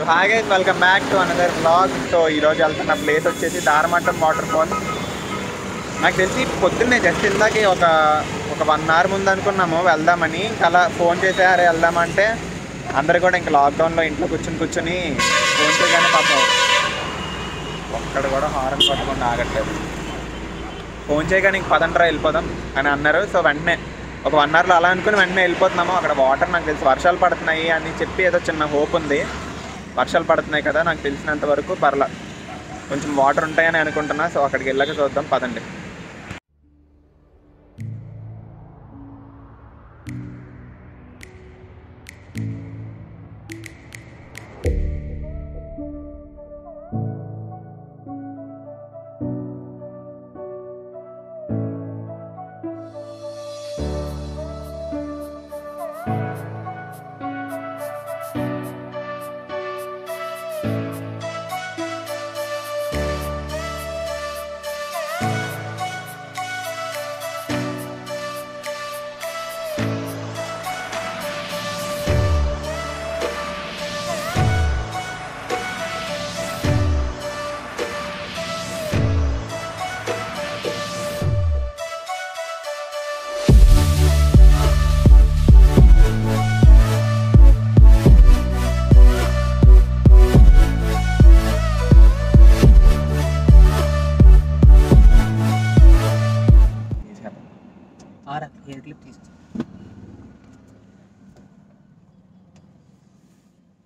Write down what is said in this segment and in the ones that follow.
So hi guys, welcome back to another vlog. So ఈరోజు వెళ్తున్న place వచ్చేసి దారమట్టం water fall. నాకు తెలిసి పొద్దున్నే జస్ట్ ఇందాకే ఒక 1 అవర్ ముందు అనుకున్నాము వెళ్దామని. ఇంకా అలా ఫోన్ చేసారే వెళ్దామంటే అందరు కూడా ఇంకా లాక్డౌన్లో ఇంట్లో కూర్చుని ఫోన్ చేయగానే పాపం ఒక్కడ కూడా హారన్ కొట్టకుండా ఆగట్లేదు. ఫోన్ చేయగానే ఇంక పదండ్రా వెళ్ళిపోదాం అని అన్నారు. సో వెంటనే ఒక 1 అవర్లో అలా అనుకుని వెంటనే వెళ్ళిపోతున్నాము. అక్కడ వాటర్ నాకు తెలిసి వర్షాలు పడుతున్నాయి అని చెప్పి ఏదో చిన్న హోప్ ఉంది. వర్షాలు పడుతున్నాయి కదా, నాకు తెలిసినంత వరకు పర్లా కొంచెం వాటర్ ఉంటాయని అనుకుంటున్నా. సో అక్కడికి వెళ్ళాక చూద్దాం, పదండి.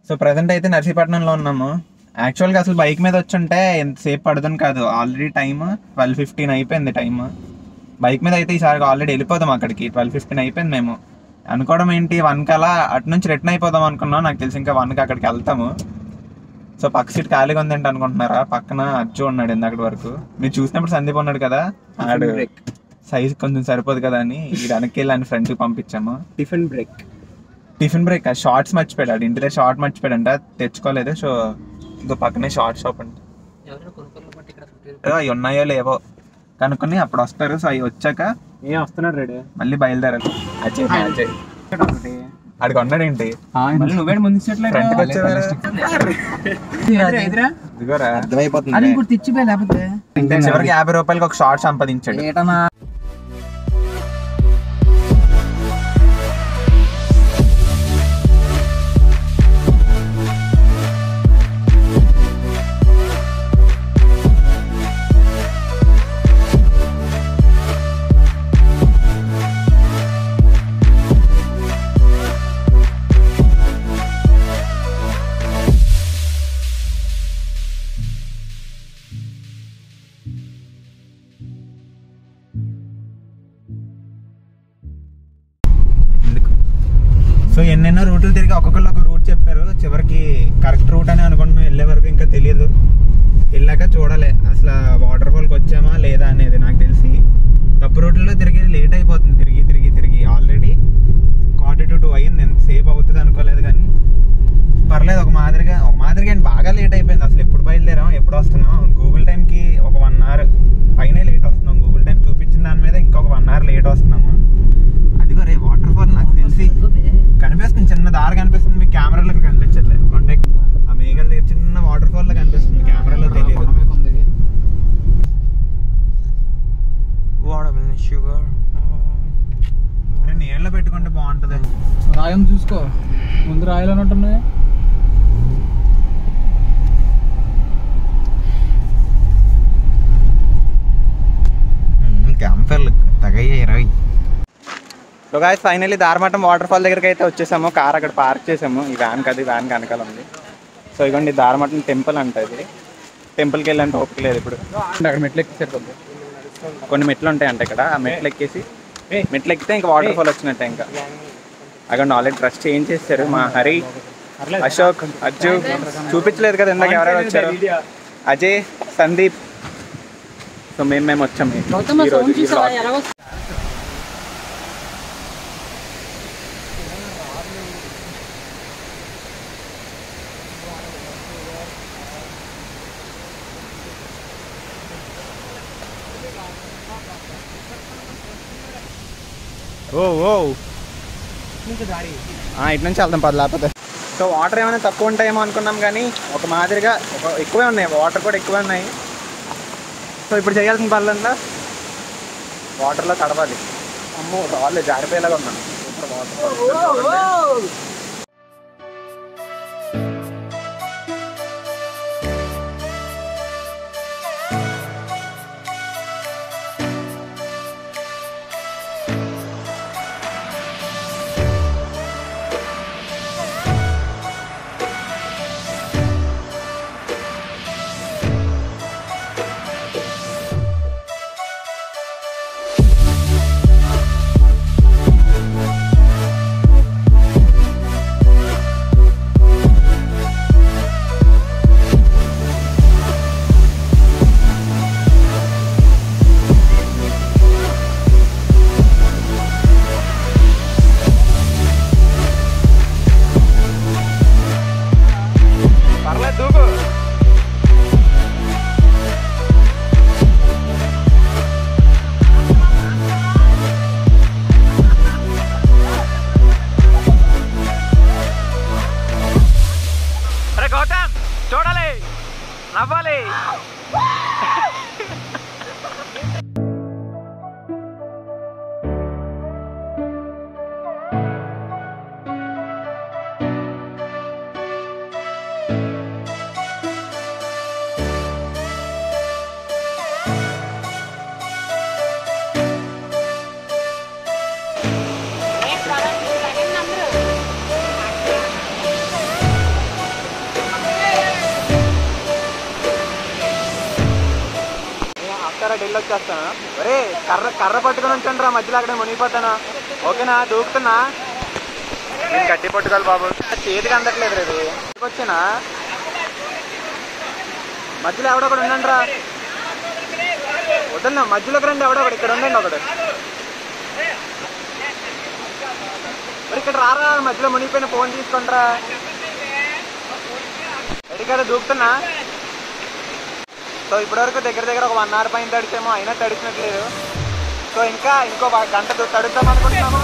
సో ప్రజెంట్ అయితే నర్సీపట్నంలో ఉన్నాము. యాక్చువల్గా అసలు బైక్ మీద వచ్చుంటే ఎంతసేపు పడుతుంది కాదు. ఆల్రెడీ టైమ్ 12:15 అయిపోయింది టైమ్. బైక్ మీద అయితే ఈసారి ఆల్రెడీ వెళ్ళిపోదాం అక్కడికి. 12:15 అయిపోయింది. మేము అనుకోవడం ఏంటి 1 కలా అటు నుంచి రిటర్న్ అయిపోదాం అనుకున్నాం. నాకు తెలిసి ఇంకా 1కి అక్కడికి వెళ్తాము. సో పక్క సీట్ ఖాళీగా ఉందేంటి అనుకుంటున్నారా? పక్కన అచ్చు ఉన్నాడు ఇందాకటి వరకు. మీరు చూసినప్పుడు సందీప్ ఉన్నాడు కదా, ఆడు సైజ్ కొంచెం సరిపోదు కదా అని ఈ వెనక్కి వెళ్ళి ఫ్రెండ్స్కి పంపించాము. టిఫిన్ బ్రేక్ షార్ట్స్ మర్చిపోయాడు. ఇంటిలో షార్ట్ మర్చిపోయాడంట, తెచ్చుకోలేదు. సో ఇంకో పక్కనే షార్ట్ షాప్ అంట. అవి ఉన్నాయో లేవో కనుక్కొని అప్పుడు వస్తారు. సో అవి వచ్చాక వస్తున్నాడు రెడీ మళ్ళీ బయలుదేరాలి. అజయ్ అడిగి ఉన్నాడేంటి? నువ్వే ముందు చివరికి 50 రూపాయలకి ఒక షార్ట్ సంపాదించాడు. సో ఎన్నెన్నో రూట్లు తిరిగి ఒక్కొక్కరు ఒక రూట్ చెప్పారు. చివరికి కరెక్ట్ రూట్ అని అనుకుంటున్నాం. వెళ్ళే వరకు ఇంకా తెలియదు. వెళ్ళాక చూడాలి అసలు వాటర్ ఫాల్కి వచ్చామా లేదా అనేది. నాకు తెలిసి తప్పు రూట్లో తిరిగి లేట్ అయిపోతుంది. తిరిగి ఆల్రెడీ 1:45 అయ్యింది. ఎంతసేపు అవుతుంది అనుకోలేదు, కానీ పర్లేదు. ఒక మాదిరిగా బాగా లేట్ అయిపోయింది. అసలు ఎప్పుడు బయలుదేరాం, ఎప్పుడు వస్తున్నాం? గూగుల్ టైంకి ఒక 1 అవర్ పైనే లేట్ వస్తున్నాం. గూగుల్ టైం చూపించిన దాని మీద ఇంకొక 1 అవర్ లేట్ వస్తున్నాము. అదిగో రే వాటర్ ఫాల్ నాకు తెలిసి కనిపిస్తుంది. చిన్న దారి కనిపిస్తుంది, మీకు కెమెరాలో కనిపించట్లేదు. కాంటాక్ట్ ఆ మేఘల దగ్గర చిన్న వాటర్ ఫాల్ లో కనిపిస్తుంది, కెమెరాలో తెలియదు. నీళ్ళలో పెట్టుకుంటే బాగుంటది. రాయం చూసుకో, ముందు రాయలు ఉన్నట్టున్నాయి. క్యాంపర్లు తగయ్యాయి రాయి. సో గాయ్స్, ఫైనల్లీ దారమట్టం వాటర్ ఫాల్ దగ్గరికి అయితే వచ్చేసాము. కార్ అక్కడ పార్క్ చేసాము. ఈ వ్యాన్కి వెనకాల ఉంది. సో ఇదిగోండి దారమట్టం టెంపుల్ అంట. ఇది టెంపుల్కి వెళ్ళంటే ఓపిక లేదు ఇప్పుడు. అక్కడ మెట్లు ఎక్కి కొన్ని మెట్లు ఉంటాయంట ఇక్కడ. ఆ మెట్లు ఎక్కితే ఇంకా వాటర్ ఫాల్ వచ్చినట్టే. ఇంకా అక్కడ ఆల్రెడీ డ్రెస్ చేంజ్ చేశారు. మా హరి, అశోక్, అజ్జు చూపించలేదు కదా ఇందాక ఎవరైనా వచ్చారు, అజయ్, సందీప్. సో మేము వచ్చాము ఈరోజు. ఓ ఓ ఇటు నుంచి వెళ్దాం పది లేకపోతే. సో వాటర్ ఏమైనా తక్కువ ఉంటాయేమో అనుకున్నాం, కానీ ఒక మాదిరిగా ఎక్కువే ఉన్నాయి, వాటర్ కూడా ఎక్కువే ఉన్నాయి. సో ఇప్పుడు చేయాల్సిన పనులంతా వాటర్లో తడవాలి. అమ్మో రాళ్ళు జారిపోయేలాగా ఉన్నాను. చూడాలి, నవ్వాలి. ఢిల్లీ వచ్చేస్తాను. ఒరే కర్ర పట్టుకుని ఉంచండి రా, మధ్యలో అక్కడే మునిగిపోతాను. ఓకేనా? దూకుతున్నా. నేను గట్టి పట్టుకోవాలి బాబు, చేతికి అందట్లేదు. రేపు వచ్చానా మధ్యలో ఎవడో ఒకడు ఉండండి రా. వద్దన్నా మధ్యలోకి రండి, ఎవడో ఒకడు ఇక్కడ ఉండండి. ఒకడు మరి ఇక్కడ రారా, మధ్యలో మునిగిపోయిన ఫోన్ తీసుకుంటారా. ఎడికాడ దూకుతున్నా. సో ఇప్పటివరకు దగ్గర ఒక 1 hour పైన తడిచాము, అయినా తడిచినట్లేదు. సో ఇంకో గంట తడుద్దాం అనుకుంటున్నాము.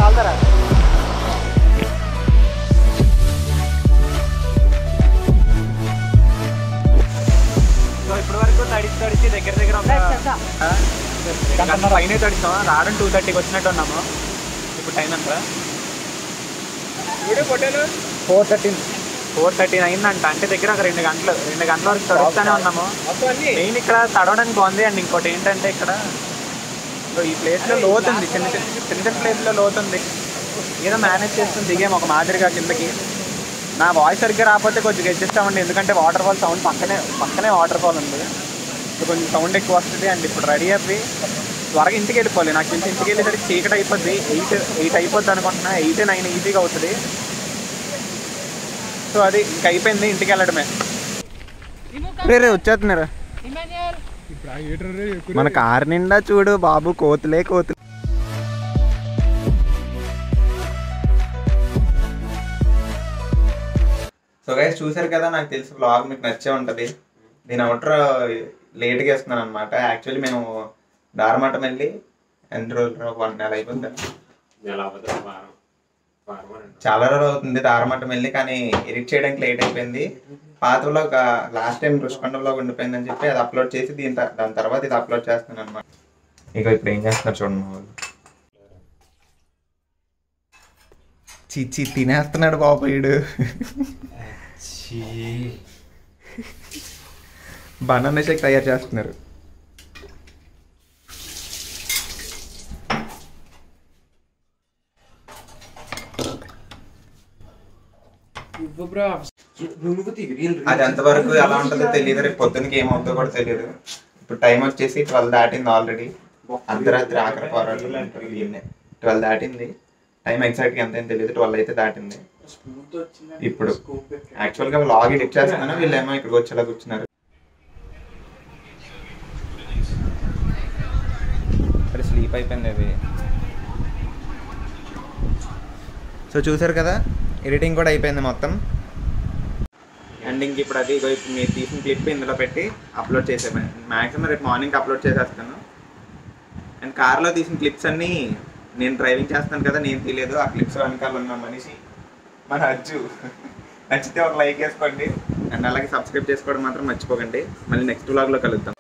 కాల్తారా? ఇప్పటి వరకు తడిచి దగ్గర పైన తడిచాం. రావడం 2:30కి వచ్చినట్టు ఉన్నాము. ఇప్పుడు టైం ఎంత? 4:13 అయిందంట. అంటే దగ్గర ఒక 2 గంటల వరకు తడుస్తూనే ఉన్నాము. మెయిన్ ఇక్కడ తడవడానికి బాగుంది. అండ్ ఇంకోటి ఏంటంటే ఇక్కడ ఈ ప్లేస్లో లోతుంది, చిన్న ప్లేస్లో లోతుంది. ఏదో మేనేజ్ చేస్తుంది. దిగాము ఒక మాదిరిగా కిందకి. నా వాయిస్ సరిగ్గా రాకపోతే కొంచెం అడ్జస్ట్ అవ్వండి, ఎందుకంటే వాటర్ ఫాల్ సౌండ్ పక్కనే వాటర్ ఫాల్ ఉంది. సో కొంచెం సౌండ్ ఎక్కువ వస్తుంది. అండ్ ఇప్పుడు రెడీ అయిపోయి త్వరగా ఇంటికి వెళ్ళిపోవాలి. నాకు తెలిసి ఇంటికి వెళ్ళేసరికి చీకటి అయిపోద్ది. 8 అయిపోద్ది అనుకుంటున్నా. 8, 9 ఈజీగా అవుతుంది. సో అది ఇంక అయిపోయింది, ఇంటికి వెళ్ళడమే. రే వచ్చేస్తున్నారా మన కారు నిండా చూడు బాబు, కోతులే. సో గైస్ చూసారు కదా, నాకు తెలిసి వ్లాగ్ మీకు నచ్చే ఉంటుంది. దీని అవుటర్ లేట్గా వేస్తున్నాను అనమాట. యాక్చువల్లీ మేము దారమఠం వెళ్ళి ఎన్ని రోజులు, 1 నెల అయిపోద్ది, చాలా రోజులు అవుతుంది దారమఠం వెళ్ళి. కానీ ఎడిట్ చేయడానికి లేట్ అయిపోయింది. పాత vlog last time Rushikonda vlog ఉండిపోయిందని చెప్పి అది అప్లోడ్ చేసి దాని తర్వాత ఇది అప్లోడ్ చేస్తున్నాను అనమాట. ఇక ఇప్పుడు ఏం చేస్తున్నారు చూడండి వాళ్ళు. చిచ్చి తినేస్తున్నాడు బాబు వీడు. బనానా షేక్ తయారు చేస్తున్నారు. అది ఎంతవరకు ఎలా ఉంటుందో తెలియదు, రేపు పొద్దున్నకి ఏమవుతుందో కూడా తెలియదు. ఇప్పుడు టైం వచ్చేసి 12 దాటింది ఆల్రెడీ. అర్ధరాత్రి ఆఖరి పోరాటం 12 దాటింది. టైం ఎగ్జాక్ట్గా ఎంత ఏం తెలియదు, 12 అయితే దాటింది. ఇప్పుడు యాక్చువల్గా వ్లాగ్ ఎడిట్ చేస్తున్నాను, వీళ్ళేమో ఇక్కడికి వచ్చేలా కూర్చున్నారు. ఇక్కడ స్లీప్ అయిపోయింది అది. సో చూసారు కదా, ఎడిటింగ్ కూడా అయిపోయింది మొత్తం. అండ్ ఇంక ఇప్పుడు అది ఇప్పుడు మీరు తీసిన క్లిప్ ఇందులో పెట్టి అప్లోడ్ చేసేమని మ్యాక్సిమం రేపు మార్నింగ్ అప్లోడ్ చేసేస్తాను. అండ్ కార్లో తీసిన క్లిప్స్ అన్నీ నేను డ్రైవింగ్ చేస్తాను కదా, నేను తీయలేదు. ఆ క్లిప్స్ వెనకాల ఉన్న మనిషి మన అజ్జు. నచ్చితే ఒక లైక్ వేసుకోండి అండ్ అలాగే సబ్స్క్రైబ్ చేసుకోవడం మాత్రం మర్చిపోకండి. మళ్ళీ నెక్స్ట్ వ్లాగ్లో కలుద్దాం.